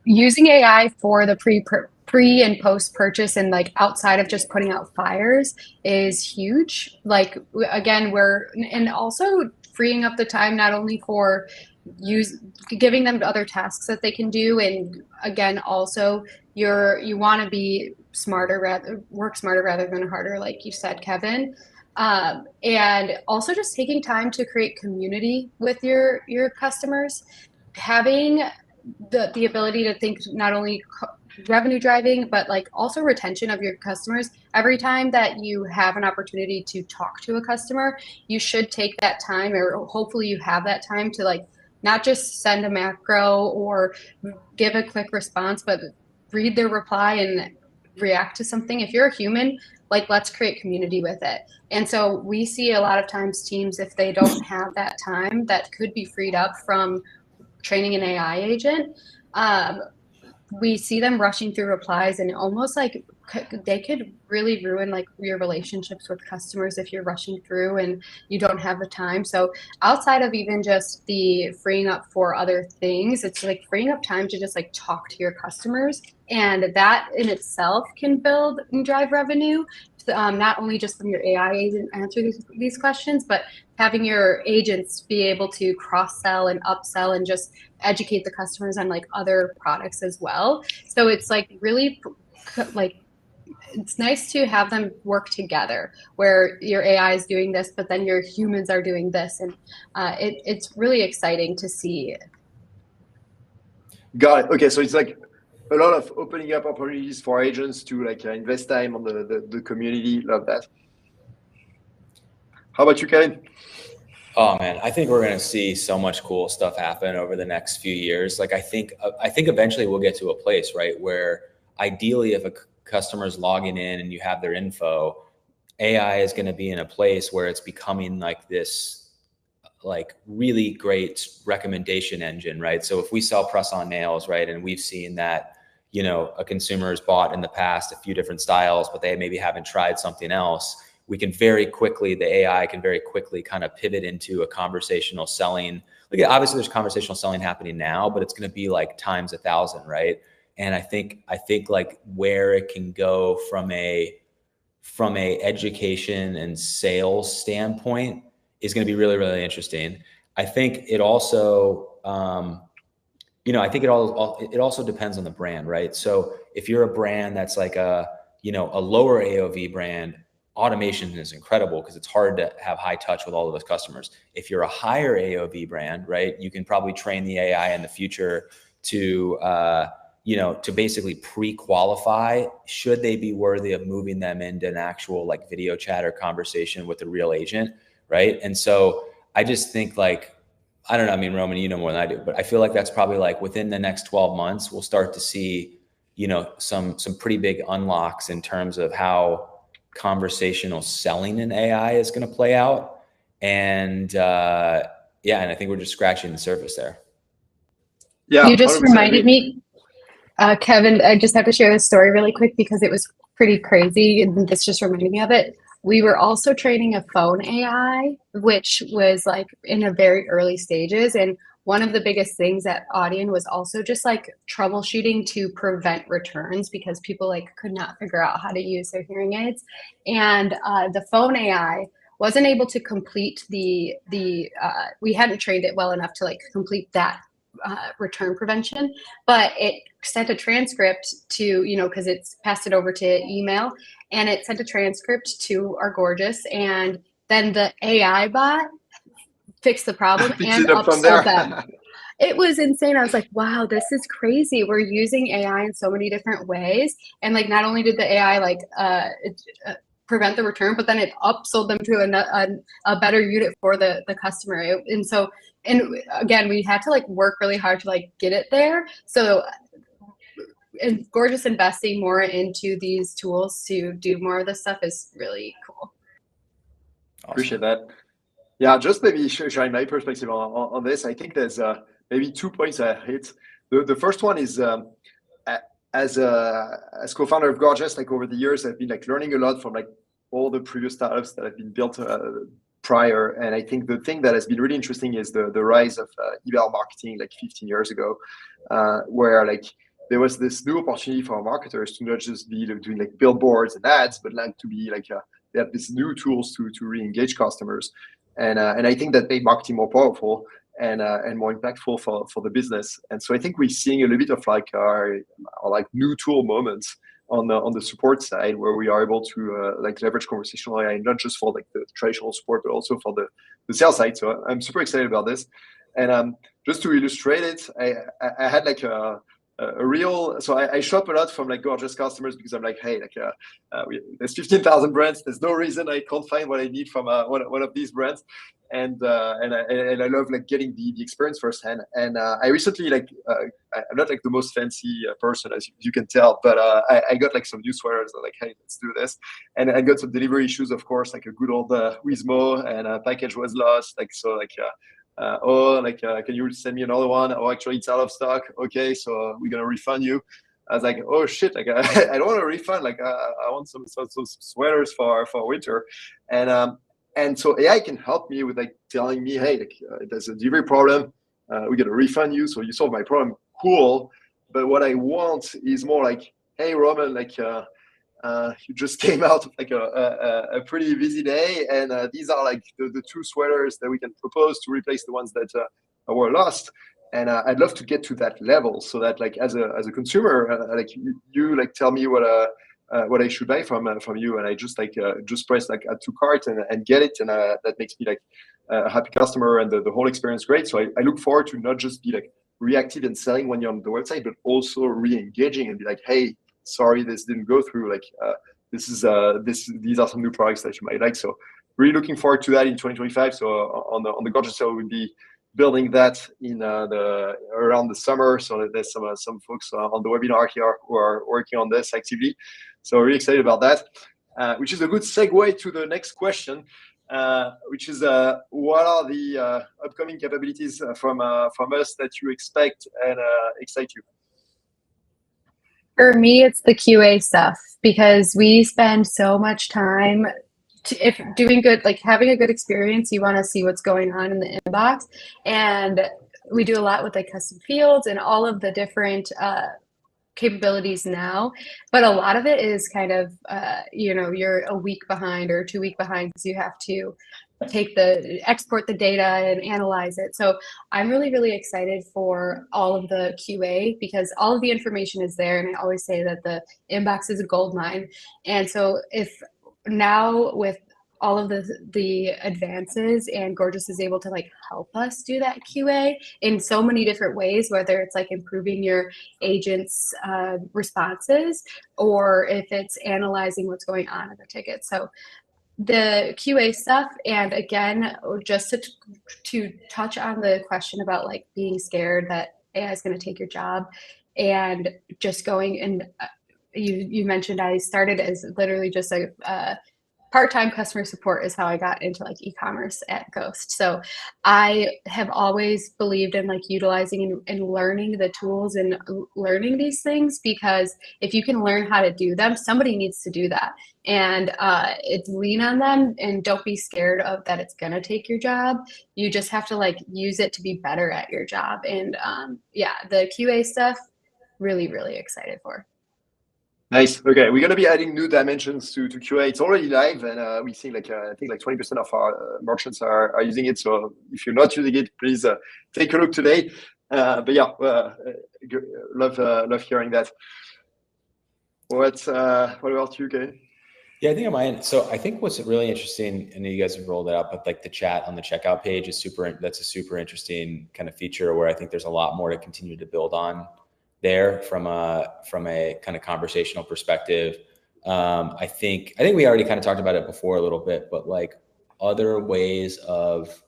using AI for the pre and post purchase and like outside of just putting out fires is huge. Like again, and also freeing up the time not only for giving them other tasks that they can do, and again also you want to be work smarter rather than harder, like you said, Kevin. And also just taking time to create community with your customers, having the ability to think not only revenue driving, but like also retention of your customers. Every time that you have an opportunity to talk to a customer, you should take that time, or hopefully you have that time to like not just send a macro or give a quick response, but read their reply and react to something. If you're a human, like let's create community with it. And so we see a lot of times teams, if they don't have that time that could be freed up from training an AI agent, we see them rushing through replies, and almost like they could really ruin like your relationships with customers if you're rushing through and you don't have the time. So outside of even just the freeing up for other things, it's like freeing up time to just like talk to your customers, and that in itself can build and drive revenue. Not only just from your AI agent answer these questions, but having your agents be able to cross-sell and upsell and just educate the customers on like other products as well. So it's like really like it's nice to have them work together where your AI is doing this, but then your humans are doing this, and it's really exciting to see. Got it. Okay, so it's like a lot of opening up opportunities for agents to like invest time on the community. Love that. How about you, Kevin? Oh man, I think we're going to see so much cool stuff happen over the next few years. Like I think eventually we'll get to a place, right, where ideally if a customer's logging in and you have their info, AI is going to be in a place where it's becoming like this like really great recommendation engine, right? So if we sell press on nails, right, and we've seen that, you know, a consumer has bought in the past a few different styles, but they maybe haven't tried something else, we can very quickly, the AI can very quickly kind of pivot into a conversational selling. Like obviously there's conversational selling happening now, but it's going to be like times 1,000, right? And I think like where it can go from a education and sales standpoint is going to be really, really interesting. I think it also, you know, I think it also depends on the brand, right? So if you're a brand that's like a, you know, a lower AOV brand, automation is incredible because it's hard to have high touch with all of those customers. If you're a higher AOV brand, right, you can probably train the AI in the future to, you know, to basically pre-qualify should they be worthy of moving them into an actual like video chat or conversation with a real agent, right? And so I just think like, I don't know, I mean, Roman, you know more than I do, but I feel like that's probably like within the next 12 months, we'll start to see, you know, some pretty big unlocks in terms of how conversational selling in AI is going to play out. And yeah, and I think we're just scratching the surface there. Yeah, you just reminded me, Kevin, I just have to share this story really quick because it was pretty crazy, and this just reminded me of it. We were also training a phone AI, which was like in a very early stages. And one of the biggest things at Audion was also just like troubleshooting to prevent returns because people like could not figure out how to use their hearing aids. And the phone AI wasn't able to complete we hadn't trained it well enough to like complete that return prevention, but it sent a transcript to, you know, because it's passed it over to email, and it sent a transcript to our Gorgias, and then the AI bot fixed the problem and upsold them. It was insane. I was like, wow, this is crazy. We're using AI in so many different ways. And like, not only did the AI like prevent the return, but then it upsold them to a better unit for the customer. And again, we had to like work really hard to like get it there. So and Gorgias investing more into these tools to do more of this stuff is really cool. Awesome. Appreciate that. Yeah, just maybe sharing my perspective on this. I think there's maybe 2 points I hit. The first one is as co-founder of Gorgias, like over the years, I've been like learning a lot from like all the previous startups that have been built prior. And I think the thing that has been really interesting is the rise of email marketing like 15 years ago, where like there was this new opportunity for marketers to not just be doing like billboards and ads, but like to be like they have these new tools to re-engage customers. And I think that made marketing more powerful and more impactful for the business. And so I think we're seeing a little bit of like our like new tool moments on the support side, where we are able to like leverage conversational AI, not just for like the traditional support, but also for the sales side. So I'm super excited about this. And just to illustrate it, I had like a real, so I shop a lot from like Gorgias customers because I'm like, hey, like there's 15,000 brands. There's no reason I can't find what I need from one of these brands, and I love like getting the experience firsthand. And I recently like I'm not like the most fancy person, as you can tell, but I got like some new sweaters. I'm like, hey, let's do this, and I got some delivery issues, of course, like a good old Wizmo, and a package was lost, like so like. Can you send me another one? Oh, actually, it's out of stock. Okay, so we're gonna refund you. I was like, oh shit, like I don't want a refund. Like I want some sweaters for winter, and so AI can help me with like telling me, hey, like there's a delivery problem. We're gonna refund you, so you solve my problem. Cool, but what I want is more like, hey, Roman, like. You just came out of like a pretty busy day, and these are like the two sweaters that we can propose to replace the ones that were lost. And I'd love to get to that level, so that like as a consumer, like you like tell me what I should buy from you, and I just like just press like add to cart and get it, and that makes me like a happy customer, and the whole experience great. So I look forward to not just be like reactive and selling when you're on the website, but also re-engaging and be like, hey, sorry, this didn't go through. Like these are some new products that you might like. So really looking forward to that in 2025. So on the Gorgias side, we'll be building that in around the summer. So there's some folks on the webinar here who are working on this actively. So really excited about that, which is a good segue to the next question, which is what are the upcoming capabilities from us that you expect and excite you? For me, it's the QA stuff, because we spend so much time if doing good, like having a good experience. You want to see what's going on in the inbox, and we do a lot with like custom fields and all of the different capabilities now, but a lot of it is kind of you're a week behind or 2 week behind, because you have to export the data and analyze it. So I'm really excited for all of the QA, because all of the information is there, and I always say that the inbox is a gold mine. And so if now with all of the advances, and Gorgias is able to like help us do that QA in so many different ways, whether it's like improving your agent's responses, or if it's analyzing what's going on in the ticket. So the QA stuff, and again, just to touch on the question about like being scared that AI is going to take your job, and just going and you mentioned I started as literally just a part-time customer support is how I got into like e-commerce at Ghost. So I have always believed in like utilizing and learning the tools and learning these things, because if you can learn how to do them, somebody needs to do that. And it's lean on them, and don't be scared of that it's gonna take your job. You just have to like use it to be better at your job. And yeah, the QA stuff, really excited for. Nice. Okay, we're gonna be adding new dimensions to QA. It's already live, and we see like I think like 20% of our merchants are using it. So if you're not using it, please take a look today. But yeah, love hearing that. What about you, Kay? Yeah, I think on my end. So I think what's really interesting, I know you guys have rolled it out, but like the chat on the checkout page is that's a super interesting kind of feature, where I think there's a lot more to continue to build on there from a kind of conversational perspective. I think we already kind of talked about it before a little bit, but like other ways of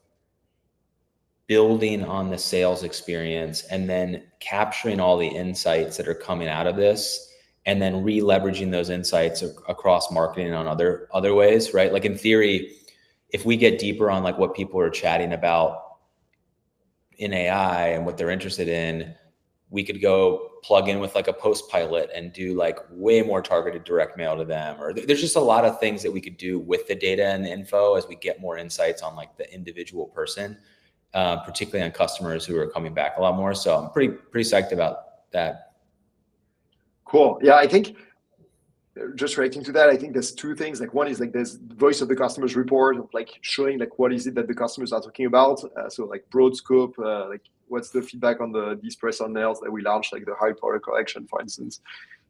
building on the sales experience and then capturing all the insights that are coming out of this and then re-leveraging those insights across marketing on other ways, right? Like in theory, if we get deeper on like what people are chatting about in AI and what they're interested in, we could go plug in with like a post pilot and do like way more targeted direct mail to them. Or there's just a lot of things that we could do with the data and the info as we get more insights on like the individual person, particularly on customers who are coming back a lot more. So I'm pretty psyched about that. Cool. Yeah, I think just reacting to that, I think there's two things. Like one is like there's voice of the customers report of like showing like what is it that the customers are talking about. So like broad scope, like what's the feedback on these press on nails that we launched, like the high product collection, for instance.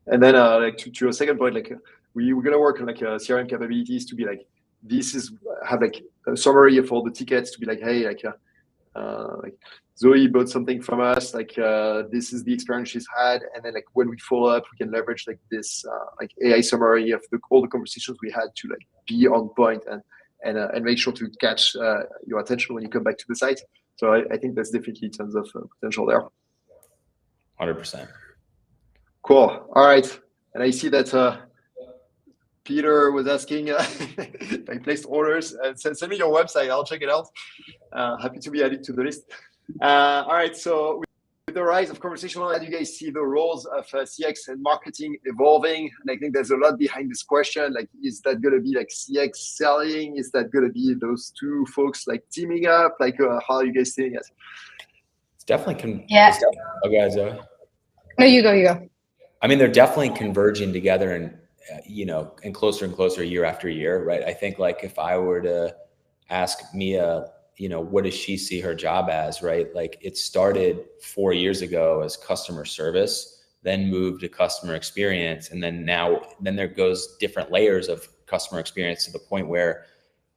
And then like to your second point, like we're gonna work on like CRM capabilities to be like have like a summary of all the tickets to be like, hey, like Zoe bought something from us, like this is the experience she's had, and then like when we follow up, we can leverage like this like AI summary of all the conversations we had to like be on point and make sure to catch your attention when you come back to the site. So I think there's definitely tons of potential there. 100%. Cool. All right, and I see that Peter was asking if I placed orders. Send me your website. I'll check it out. Happy to be added to the list. All right, so with the rise of conversational, how do you guys see the roles of CX and marketing evolving? And I think there's a lot behind this question. Like, is that going to be like CX selling? Is that going to be those two folks like teaming up? Like, how are you guys seeing it? It's definitely Oh, guys, Zoe. No, you go. I mean, they're definitely converging together and and closer year after year, right? I think like if I were to ask Mia, what does she see her job as, right? Like it started 4 years ago as customer service, then moved to customer experience. And then there goes different layers of customer experience to the point where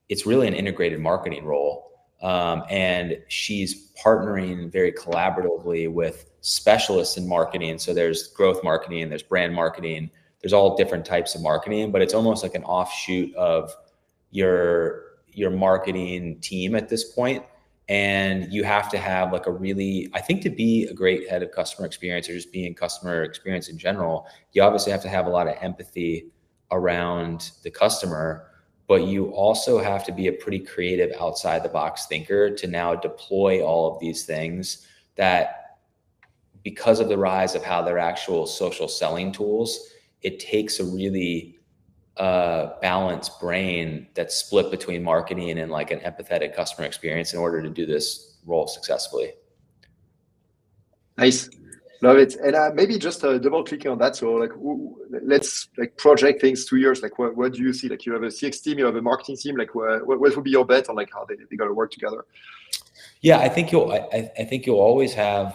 it's really an integrated marketing role. And she's partnering very collaboratively with specialists in marketing. So there's growth marketing, there's brand marketing, there's all different types of marketing, but it's almost like an offshoot of your marketing team at this point. And you have to have like I think to be a great head of customer experience or just being customer experience in general, you obviously have to have a lot of empathy around the customer, but you also have to be a pretty creative outside the box thinker to now deploy all of these things that, because of the rise of how they're actual social selling tools, it takes a really balanced brain that's split between marketing and like an empathetic customer experience in order to do this role successfully. Nice. Love it. And maybe just double clicking on that. So like, let's like project things 2 years. Like what do you see? Like you have a CX team, you have a marketing team, like what would be your bet on like how they got to work together? Yeah, I think we'll always have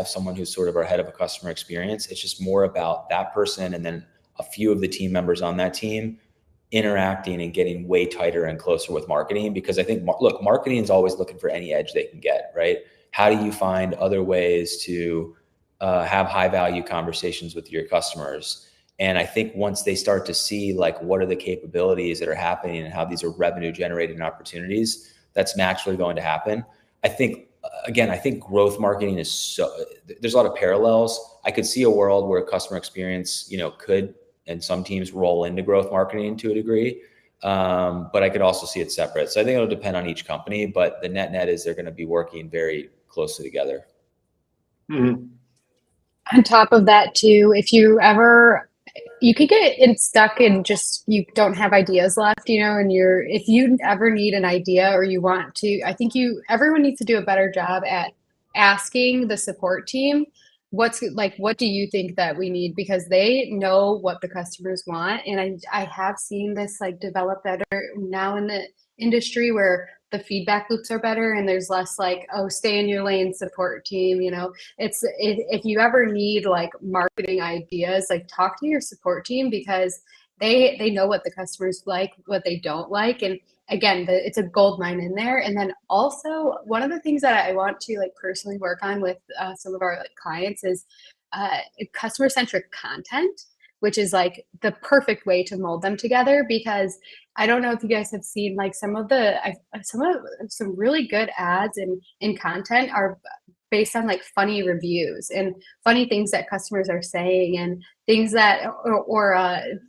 someone who's sort of our head of a customer experience. It's just more about that person and then a few of the team members on that team interacting and getting way tighter and closer with marketing. Because I think, look, marketing is always looking for any edge they can get, right? How do you find other ways to have high value conversations with your customers? And I think once they start to see like what are the capabilities that are happening and how these are revenue generating opportunities, that's naturally going to happen. I think growth marketing is there's a lot of parallels. I could see a world where customer experience, could, and some teams roll into growth marketing to a degree. But I could also see it separate. So I think it'll depend on each company, but the net is they're going to be working very closely together. Mm-hmm. On top of that too, you could get stuck in just, you don't have ideas left, and if you ever need an idea or you want to, I think everyone needs to do a better job at asking the support team, what do you think that we need? Because they know what the customers want. And I have seen this like develop better now in the industry where the feedback loops are better and there's less like, oh, stay in your lane support team. If you ever need like marketing ideas, like talk to your support team because they know what the customers like, what they don't like. And again, it's a gold mine in there. And then also one of the things that I want to like personally work on with some of our like clients is customer centric content. which is like the perfect way to mold them together. Because I don't know if you guys have seen like some really good ads and in content are based on like funny reviews and funny things that customers are saying, and things that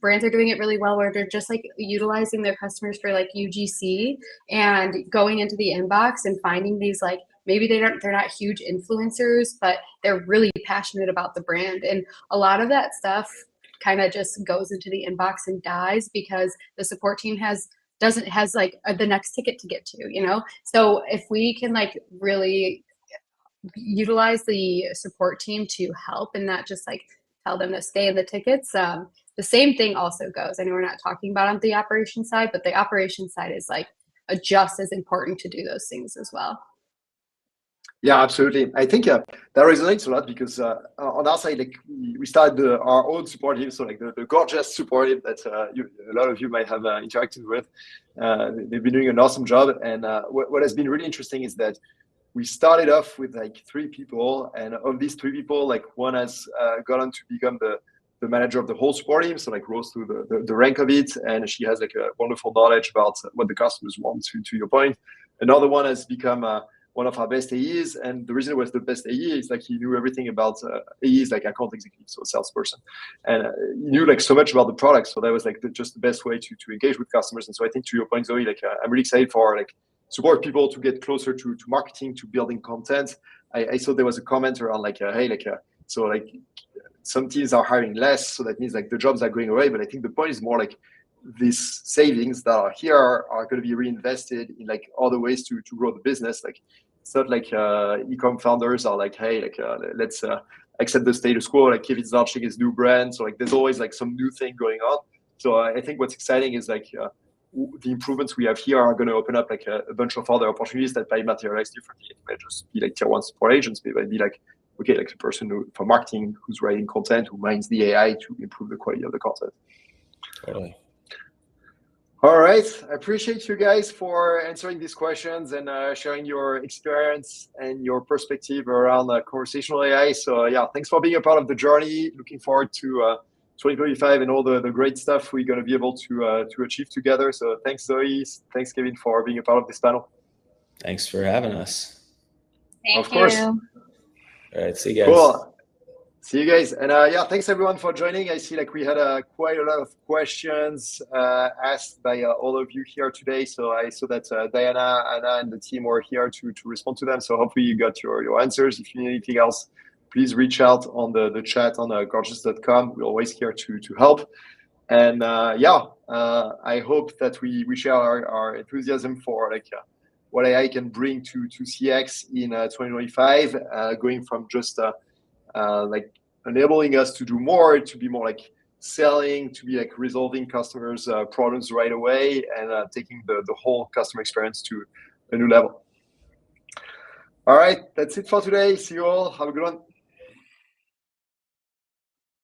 brands are doing it really well where they're just like utilizing their customers for like UGC and going into the inbox and finding these like, maybe they're not huge influencers, but they're really passionate about the brand. And a lot of that stuff kind of just goes into the inbox and dies because the support team has like the next ticket to get to, you know? So if we can like really utilize the support team to help and not just like tell them to stay in the tickets. The same thing also goes. I know we're not talking about on the operation side, but the operation side is like just as important to do those things as well. Yeah, absolutely. I think that resonates a lot because on our side, like we started our own support team, so like the Gorgias support team that a lot of you might have interacted with. They've been doing an awesome job, and what has been really interesting is that we started off with like 3 people, and of these 3 people, like one has gone on to become the manager of the whole support team, so like rose through the rank of it, and she has like a wonderful knowledge about what the customers want. To your point, another one has become one of our best AEs, and the reason it was the best AE is like he knew everything about AEs, like account executive, so salesperson, and he knew like so much about the product. So that was like just the best way to engage with customers. And so I think to your point, Zoe, like I'm really excited for like support people to get closer to marketing, to building content. I saw there was a comment around like, hey, like so like some teams are hiring less, so that means like the jobs are going away. But I think the point is more like these savings that are here are going to be reinvested in like other ways to grow the business. Like it's not like e-com founders are like, hey, like let's accept the status quo. Like Kevin's launching his new brand, so like there's always like some new thing going on. So I think what's exciting is like the improvements we have here are going to open up like a bunch of other opportunities that might materialize differently. It might just be like tier 1 support agents. Maybe might be like, okay, like the person for marketing who's writing content, who mines the AI to improve the quality of the content. Totally. All right. I appreciate you guys for answering these questions and sharing your experience and your perspective around conversational AI. So yeah, thanks for being a part of the journey. Looking forward to 2025 and all the great stuff we're going to be able to achieve together. So thanks, Zoe. Thanks, Kevin, for being a part of this panel. Thanks for having us. Thank you. Of course. All right. See you guys. Cool. See you guys. And yeah, thanks everyone for joining. I see like we had quite a lot of questions asked by all of you here today. So I saw that Diana, Anna, and the team were here to respond to them. So hopefully you got your answers. If you need anything else, please reach out on the chat on gorgias.com. We're always here to help. And yeah, I hope that we share our enthusiasm for like what AI can bring to CX in 2025, going from just like enabling us to do more, to be more like selling, to be like resolving customers' problems right away, and taking the whole customer experience to a new level. All right, that's it for today. See you all. Have a good one.